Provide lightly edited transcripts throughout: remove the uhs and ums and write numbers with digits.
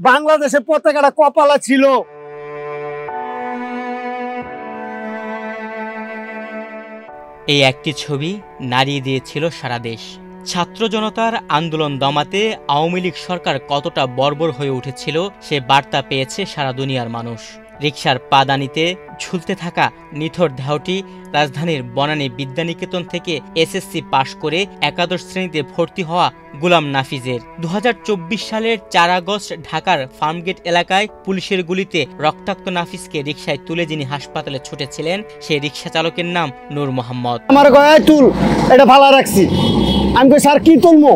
বাংলাদেশের পতাকাটা কপালে ছিল। এই একটি ছবি নাড়িয়ে দিয়েছিল সারা দেশ। ছাত্র জনতার আন্দোলন দমাতে আওয়ামী লীগ সরকার কতটা বর্বর হয়ে উঠেছিল সে বার্তা পেয়েছে সারা দুনিয়ার মানুষ। রিকশার পাদানিতে ঝুলতে থাকা নিথর দেহটি রাজধানীর বনানী বিদ্যানিকেতন থেকে এসএসসি পাশ করে একাদশ শ্রেণীতে ভর্তি হওয়া গোলাম নাফিজের। ২০২৪ সালের ৪ আগস্ট ঢাকার ফার্মগেট এলাকায় পুলিশের গুলিতে রক্তাক্ত নাফিজকে রিকশায় তুলে যিনি হাসপাতালে ছুটেছিলেন সেই রিকশা চালকের নাম নূর মোহাম্মদ। আমার গয়ায় তুল এটা ফালা রাখছি, আমি কই স্যার কি তুলবো,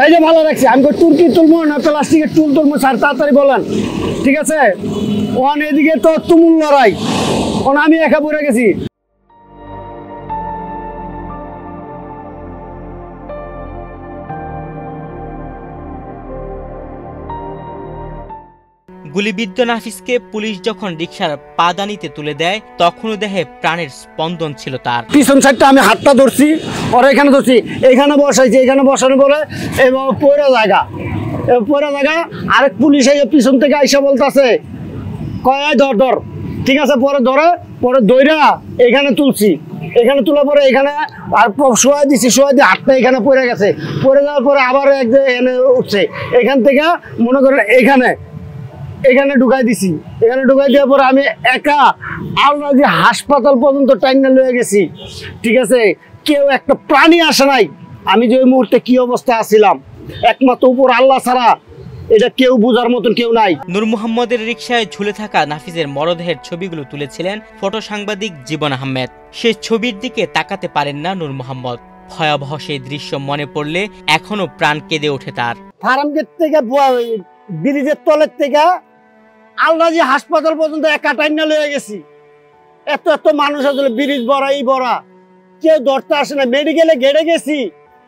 এই যে ভালো রাখছি, আমি কই তুর্কি তুলবো না প্লাস্টিকের টুল তুলবো স্যার, তাড়াতাড়ি বলেন। ঠিক আছে, ওন এদিকে তো তুমুল লড়াই, ওন আমি একা পড়ে গেছি। গুলিবিদ্ধ নাফিজকে পুলিশ যখন রিকশার পাদানিতে তুলে দেয় তখনও দেহে প্রাণের স্পন্দন ছিল তার। পিছন সাইডটা আমি হাতটা ধরছি, ওরা এখানে ধরছি, এইখানে বসাইছি, এখানে বসানো বলে এবং পয়রা জায়গা আরেক পুলিশ এই পিছন থেকে আইসা বলতেছে কয় ধর ধর, ঠিক আছে, পরে ধরে পরে দইরা এখানে তুলছি, এখানে তোলার পরে এখানে আর শোয়া দিছি, শোয়া দিয়ে হাতটা এখানে পড়ে গেছে, পড়ে যাওয়ার পরে আবার এক জায়গায় এখানে উঠছে, এখান থেকে মনে করেন এখানে ঢুকাই দিছি, এখানে ঢুকাই দেওয়ার পরে আমি একা আলনাজি হাসপাতাল পর্যন্ত টাইনা লয়ে গেছি। ঠিক আছে, কেউ একটা প্রাণী আসে নাই। আমি যে ওই মুহূর্তে কি অবস্থা আছিলাম একমাত্র উপর আল্লাহ ছাড়া এটা কেউ বোঝার মতন কেউ নাই। নূর মোহাম্মদের রিকশায় ঝুলে থাকা নাফিজের মরদেহের ছবিগুলো তুলেছিলেন ফটো সাংবাদিক জীবন আহমেদ। সেই ছবির দিকে তাকাতে পারেন না নূর মোহাম্মদ। ভয়াবহ সেই দৃশ্য মনে পড়লে এখনো প্রাণ কেঁদে ওঠে তার। ফার্মগেট থেকে ব্রিজের তলের থেকে আলনাজি হাসপাতাল পর্যন্ত একা টাইনা লয়ে গেছি। এত এত মানুষ আসলে ব্রিজ ভরা এই ভরা, কেউ ধরতে আসে না। মেডিকেলে গেড়ে গেছি,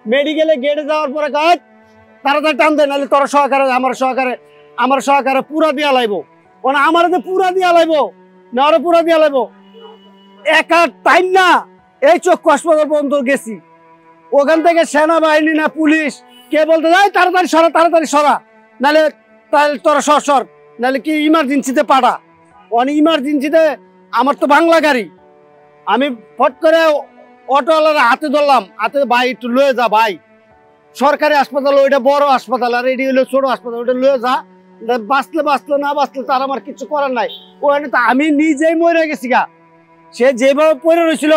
মেডিকেলে গেড়ে যাওয়ার পরে কাজ তাড়াতাড়ি টান দেয়, নাহলে তোরা আমার সহকারে পুরা দিয়া লাইবো, ওনা আমার পুরা দিয়া লাইবো না, ওরা পুরা দিয়া লাইবো। একা টাইম না এই চক্ষু হাসপাতাল পর্যন্ত গেছি। ওখান থেকে সেনাবাহিনী না পুলিশ কে বলতে যায় তাড়াতাড়ি সরা, নাহলে তোরা সর, নাহলে কি ইমার্জেন্সিতে পাঠা। অনেক ইমার্জেন্সিতে আমার তো বাংলা গাড়ি, আমি ফট করে অটোওয়ালার হাতে ধরলাম, হাতে ভাই একটু লয়ে যা ভাই, সরকারি হাসপাতাল ওইটা বড় হাসপাতাল আর এটি হলো ছোট হাসপাতাল, ওইটা লয়ে যা, বাঁচলে না বাঁচলে তার আমার কিছু করার নাই। ওখানে তো আমি নিজেই মরে গেছি গা। সে যেভাবে পড়ে রয়েছিল,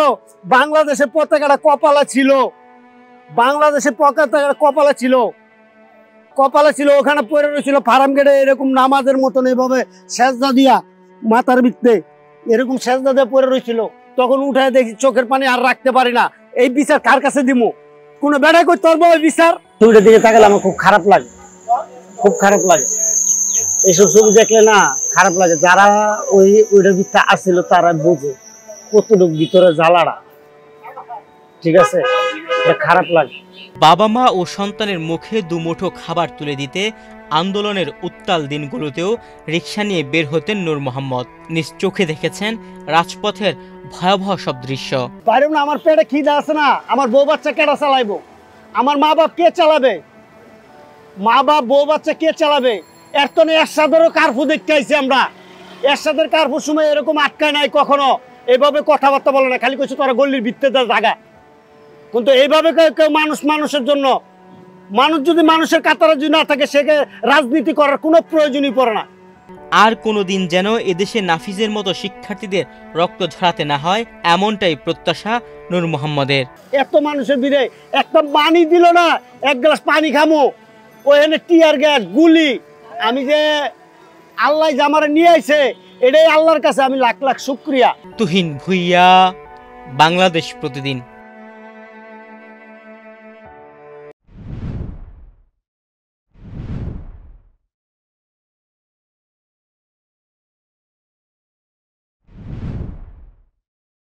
বাংলাদেশের পতাকাটা কপালে ছিল, বাংলাদেশের পতাকাটা কপালে ছিল, ওখানে পড়ে রয়েছিল ফার্মগেটে এরকম নামাজের মতন এইভাবে সেজদা দিয়া মাথার ভিত্তে এরকম সেজদা দিয়ে পড়ে রয়েছিল। তখন উঠায় দেখি চোখের পানি আর রাখতে পারি না, এই বিচার কার কাছে দিব, কোনো বেড়াই করতে পারবো ওই বিচার। ছবিটার দিকে তাকালে আমার খুব খারাপ লাগে, এইসব ছবি দেখলে না খারাপ লাগে। যারা ওইটার ভিতরে আসছিল তারা বোঝে কতটুকু ভিতরে জ্বালাটা। ঠিক আছে, খারাপ লাগে। বাবা মা ও সন্তানের মুখে দুমুঠো খাবার তুলে দিতে আন্দোলনের উত্তাল দিনগুলোতেও রিকশা নিয়ে বের হতেন নূর মোহাম্মদ। নিজ চোখে দেখেছেন রাজপথের ভয়াবহ সব দৃশ্য। পারব না, আমার পেটে খিদা আছে না, আমার বউ বাচ্চা কেডা চালাইবো, আমার মা বাপ কে চালাবে, বউ বাচ্চা কে চালাবে। এরশাদেরও কার্ফু দেখতে আইছি আমরা, এরশাদের কার্ফুর সময় এরকম আটকায় নাই কখনো, এইভাবে কথাবার্তা বলে না, খালি কইছে তোরা গল্লির ভিত্তিতে জায়গা। কিন্তু এইভাবে কেউ মানুষের জন্য, মানুষ যদি মানুষের কাতারে যদি না থাকে সে রাজনীতি করার কোনো প্রয়োজনই পড়ে না। আর কোনোদিন যেন এদেশে নাফিজের মতো শিক্ষার্থীদের রক্ত ঝরাতে না হয়, এমনটাই প্রত্যাশা নূর মোহাম্মদের। এত মানুষের ভিড়ে একটা পানি দিল না, এক গ্লাস পানি খামো, ওখানে টিয়ার গ্যাস গুলি। আমি যে আল্লাহ যে আমার নিয়ে আইছে, এটাই আল্লাহর কাছে আমি লাখ লাখ শুকরিয়া। তুহিন ভুইয়া, বাংলাদেশ প্রতিদিন।